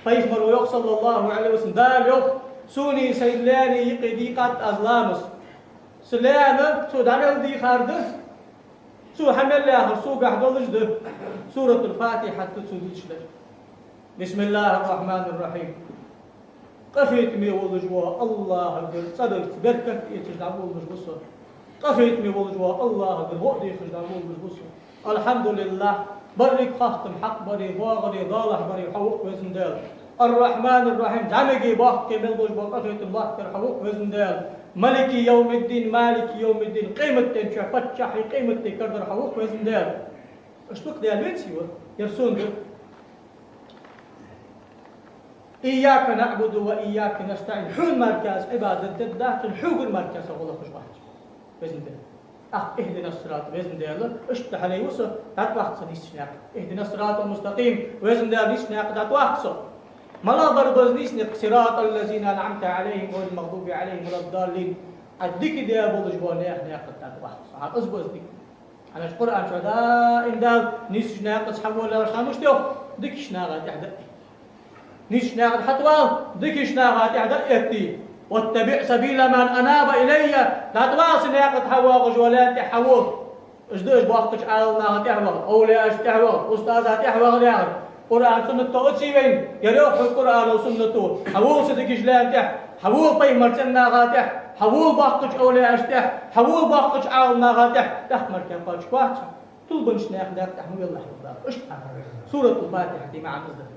Peygamber yok sallallahu aleyhi ve sellem dal yok. Suni seydlani yıkıdı kat azlamız. Süleyman'ı sudan eldi yıkardı. Su hamelle ahır su gahdolujdu. Suratul Fatiha'tı sudilçler. Bismillahirrahmanirrahim. Qafet mi olujwa Allah'a bir sadık berkat yetişdan olmuş bu su. Qafet mi olujwa Allah'a bir ho'di yetişdan olmuş bu su. Elhamdülillah. Barrik qahtım haq bari bağri dalah bari havuk vezindel. Ar-Rahmanir-Rahim. Jamegi baq kemel olujwa qafetim baqtir havuk vezindel. Maliki yevmiddin, maliki yevmiddin. Kıymetten çöpat çahi kıymetten kardır havuk vezindel. Iştık değerlensiyor. Yersundu. İyyâke na'budu ve iyyâke nesta'in. Hûn merkez ibadet dahil hûgul merkeze ola hoş bahçe. Vezinde. Ehdina sıratı vezinde yalı. Iştı haleyhi usu. Dat vaxtsa nisne yap. Ehdina sıratı mustaqim. Vezinde yalı nisne yap. Dat vaxtsa. Mala barbaz nisne. Sıratı allazina an'amta aleyhim ve mağdubi aleyhim ve dallin. Addiki diye buluş bu ne yap. Dat vaxtsa. Azbaz dik. Ana Kur'an şu da indal nisne yap. Sahabu şamuş yok. Dik şnagat yahda. نشنا حتوال دكشنا غاتي عدد اتي واتبع سبيل من اناب الي لا تواصل يا قد حواق جولات حوق اجدوش بوقتش عالنا غاتي حواق اولياء اشتحواق استاذات حواق ليار قران سنه توتشي وين يروح القران وسنته حوق صدقش لا تح حوق طيب مرتنا غاتي حوق بوقتش اولياء اشتح حوق بوقتش عالنا غاتي تحت مركب قاش واحد طول بنشنا ياخذ تحمل الله سوره الفاتحه دي مع مصدر